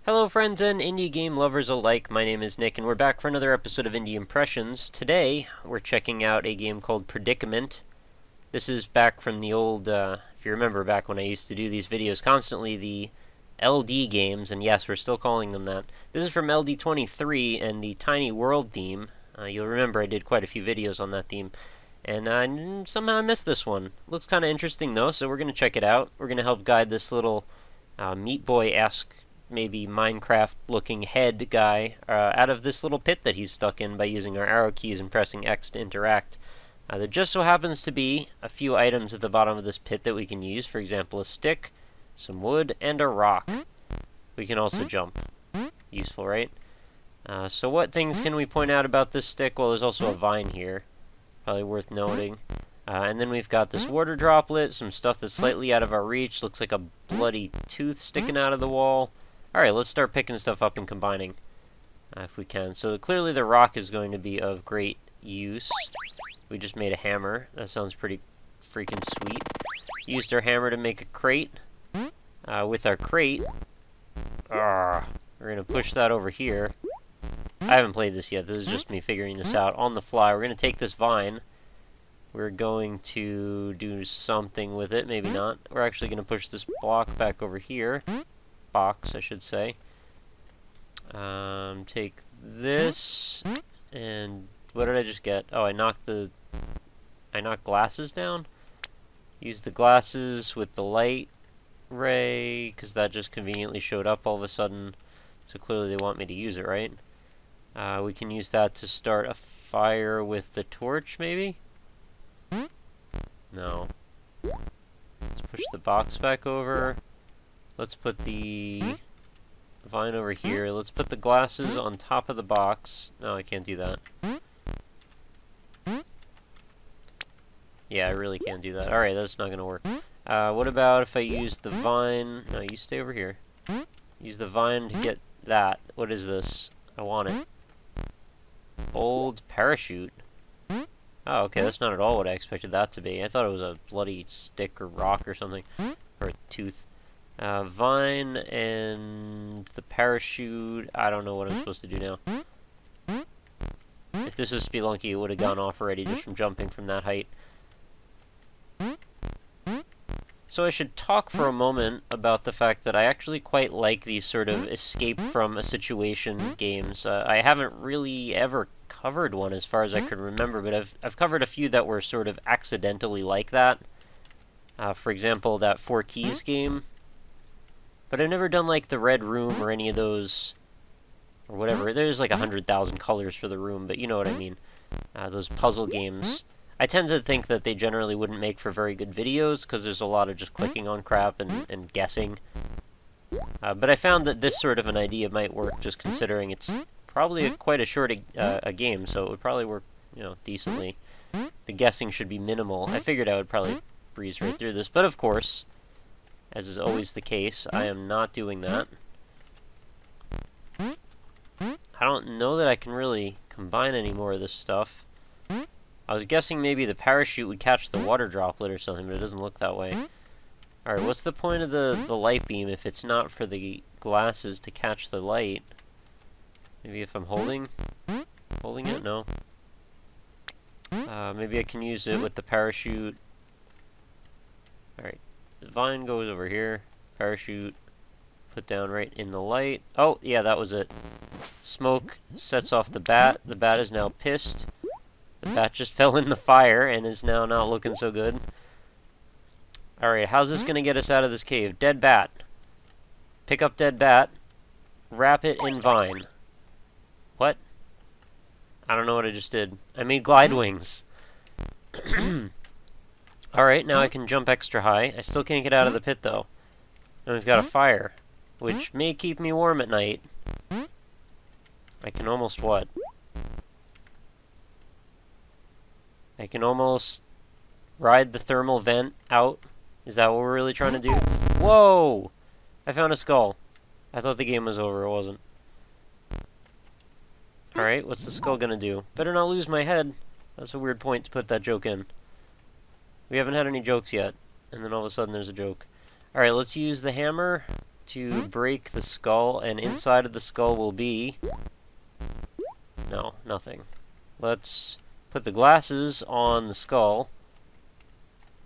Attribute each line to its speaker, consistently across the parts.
Speaker 1: Hello friends and indie game lovers alike, my name is Nick and we're back for another episode of Indie Impressions. Today, we're checking out a game called Predicament. This is back from the old, if you remember back when I used to do these videos constantly, the LD games, and yes, we're still calling them that. This is from LD23 and the Tiny World theme. You'll remember I did quite a few videos on that theme. And somehow I missed this one. Looks kind of interesting though, so we're going to check it out. We're going to help guide this little Meat Boy-esque, maybe Minecraft-looking head guy out of this little pit that he's stuck in by using our arrow keys and pressing X to interact. There just so happens to be a few items at the bottom of this pit that we can use. For example, a stick, some wood, and a rock. We can also jump. Useful, right? So what things can we point out about this stick? Well, there's also a vine here. Probably worth noting. And then we've got this water droplet, some stuff that's slightly out of our reach. Looks like a bloody tooth sticking out of the wall. Alright, let's start picking stuff up and combining, if we can. So clearly the rock is going to be of great use. We just made a hammer. That sounds pretty freaking sweet. Used our hammer to make a crate. With our crate, we're going to push that over here. I haven't played this yet. This is just me figuring this out on the fly. We're going to take this vine. We're going to do something with it. Maybe not. We're actually going to push this block back over here. Box, I should say. Take this, and what did I just get? Oh, I knocked glasses down. Use the glasses with the light ray, because that just conveniently showed up all of a sudden. So clearly they want me to use it, right? We can use that to start a fire with the torch, maybe? No. Let's push the box back over. Let's put the vine over here. Let's put the glasses on top of the box. No, I can't do that. Yeah, I really can't do that. Alright, that's not going to work. What about if I use the vine? No, you stay over here. Use the vine to get that. What is this? I want it. Old parachute. Oh, okay, that's not at all what I expected that to be. I thought it was a bloody stick or rock or something. Or a tooth. Vine and the parachute. I don't know what I'm supposed to do now. If this was Spelunky, it would have gone off already just from jumping from that height. So I should talk for a moment about the fact that I actually quite like these sort of escape from a situation games. I haven't really ever covered one as far as I could remember, but I've covered a few that were sort of accidentally like that. For example, that 4 Keys game. But I've never done like the Red Room or any of those, or whatever. There's like 100,000 colors for the room, but you know what I mean. Those puzzle games. I tend to think that they generally wouldn't make for very good videos, because there's a lot of just clicking on crap and guessing. But I found that this sort of an idea might work, just considering it's probably quite a short a game, so it would probably work, you know, decently. The guessing should be minimal. I figured I would probably breeze right through this, but of course, as is always the case, I am not doing that. I don't know that I can really combine any more of this stuff. I was guessing maybe the parachute would catch the water droplet or something, but it doesn't look that way. Alright, what's the point of the light beam if it's not for the glasses to catch the light? Maybe if I'm holding it? No. Maybe I can use it with the parachute. Alright. The vine goes over here. Parachute. Put down right in the light. Oh, yeah, that was it. Smoke sets off the bat. The bat is now pissed. The bat just fell in the fire and is now not looking so good. Alright, how's this going to get us out of this cave? Dead bat. Pick up dead bat. Wrap it in vine. What? I don't know what I just did. I made glide wings. Alright, now I can jump extra high. I still can't get out of the pit, though. And we've got a fire, which may keep me warm at night. I can almost what? I can almost ride the thermal vent out. Is that what we're really trying to do? Whoa! I found a skull. I thought the game was over. It wasn't. Alright, what's the skull gonna do? Better not lose my head. That's a weird point to put that joke in. We haven't had any jokes yet. And then all of a sudden there's a joke. Alright, let's use the hammer. to break the skull, and inside of the skull will be... No, nothing. Let's put the glasses on the skull.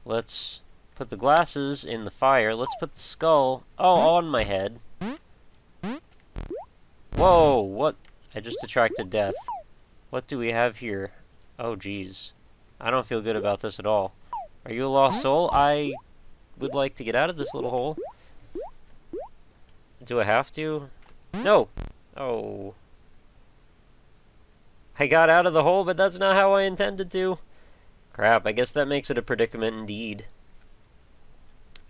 Speaker 1: Let's put the glasses in the fire. Let's put the skull, on my head. Whoa, what? I just attracted death. What do we have here? Oh, geez. I don't feel good about this at all. Are you a lost soul? I would like to get out of this little hole. Do I have to? No! Oh. I got out of the hole, but that's not how I intended to. Crap, I guess that makes it a predicament indeed.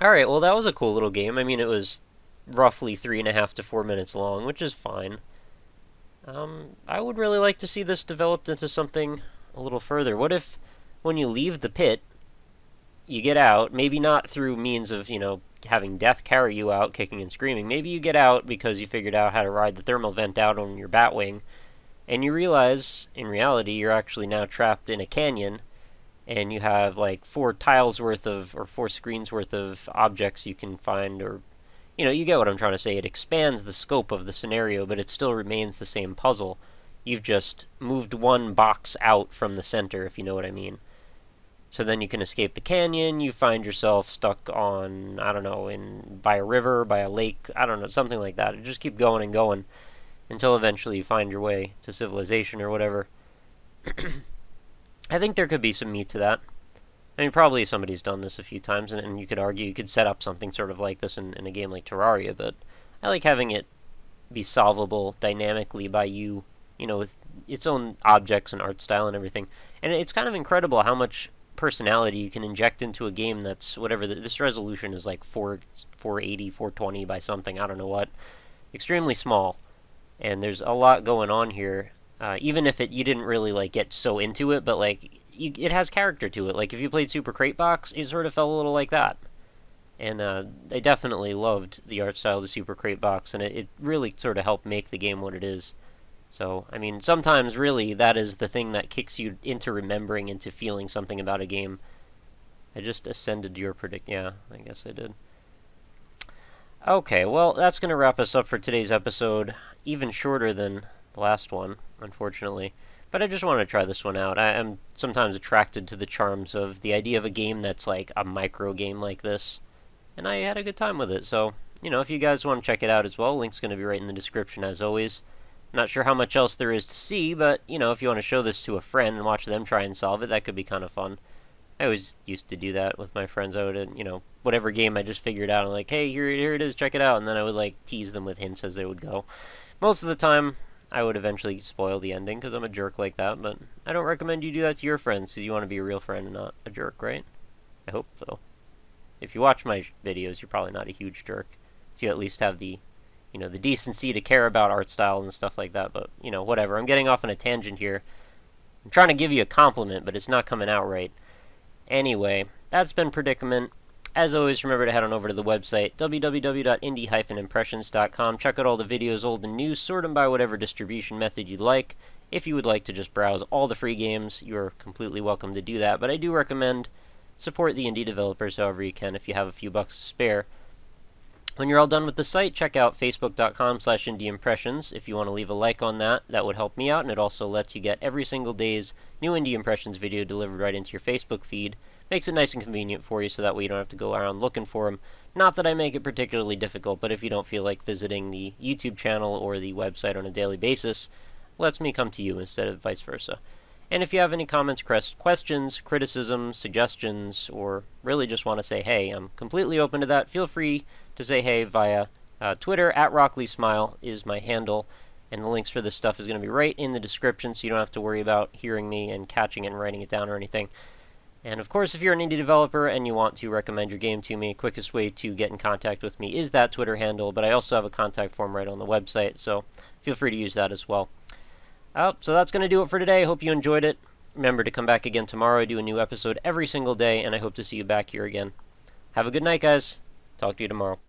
Speaker 1: Alright, well that was a cool little game. I mean, it was roughly 3.5 to 4 minutes long, which is fine. I would really like to see this developed into something a little further. What if, when you leave the pit, you get out, maybe not through means of, having death carry you out, kicking and screaming. Maybe you get out because you figured out how to ride the thermal vent out on your Batwing, and you realize, in reality, you're actually now trapped in a canyon, and you have, like, 4 tiles worth of, or 4 screens worth of objects you can find, or, you get what I'm trying to say. It expands the scope of the scenario, but it still remains the same puzzle. You've just moved one box out from the center, if you know what I mean. So then you can escape the canyon, you find yourself stuck on, I don't know, by a river, by a lake, I don't know, something like that. You just keep going and going until eventually you find your way to civilization or whatever. I think there could be some meat to that. I mean, probably somebody's done this a few times, and you could argue you could set up something sort of like this in a game like Terraria, but I like having it be solvable dynamically by you, with its own objects and art style and everything. And it's kind of incredible how much personality you can inject into a game that's whatever. This resolution is like 480, 420 by something, I don't know what. Extremely small. And there's a lot going on here. Even if you didn't really like get so into it, but like it has character to it. Like if you played Super Crate Box, it sort of felt a little like that. And I definitely loved the art style of the Super Crate Box, and it really sort of helped make the game what it is. So, I mean, sometimes really that is the thing that kicks you into remembering, into feeling something about a game. I just ascended your yeah, I guess I did. Okay, well, that's going to wrap us up for today's episode. Even shorter than the last one, unfortunately. But I just want to try this one out. I'm sometimes attracted to the charms of the idea of a game that's like a micro game like this. And I had a good time with it. So, if you guys want to check it out as well, link's going to be right in the description as always. Not sure how much else there is to see, but, if you want to show this to a friend and watch them try and solve it, that could be kind of fun. I always used to do that with my friends. I would, whatever game I just figured out, I'm like, hey, here it is, check it out. And then I would, like, tease them with hints as they would go. Most of the time, I would eventually spoil the ending, because I'm a jerk like that, but I don't recommend you do that to your friends, because you want to be a real friend and not a jerk, right? I hope so. If you watch my videos, you're probably not a huge jerk. So you at least have the, the decency to care about art style and stuff like that, but, whatever. I'm getting off on a tangent here. I'm trying to give you a compliment, but it's not coming out right. Anyway, that's been Predicament. As always, remember to head on over to the website, www.indie-impressions.com. Check out all the videos, old and new, sort them by whatever distribution method you'd like. If you would like to just browse all the free games, you're completely welcome to do that. But I do recommend support the indie developers however you can if you have a few bucks to spare. When you're all done with the site, check out facebook.com/indieimpressions. If you want to leave a like on that, that would help me out, and it also lets you get every single day's new Indie Impressions video delivered right into your Facebook feed. Makes it nice and convenient for you, so that way you don't have to go around looking for them. Not that I make it particularly difficult, but if you don't feel like visiting the YouTube channel or the website on a daily basis, lets me come to you instead of vice versa. And if you have any comments, questions, criticisms, suggestions, or really just want to say hey, I'm completely open to that. Feel free to say hey via Twitter. @RockLeeSmile is my handle, and the links for this stuff is going to be right in the description, so you don't have to worry about hearing me and catching it and writing it down or anything. And of course, if you're an indie developer and you want to recommend your game to me, quickest way to get in contact with me is that Twitter handle, but I also have a contact form right on the website, so feel free to use that as well. So that's going to do it for today. Hope you enjoyed it. Remember to come back again tomorrow. I do a new episode every single day, and I hope to see you back here again. Have a good night, guys. Talk to you tomorrow.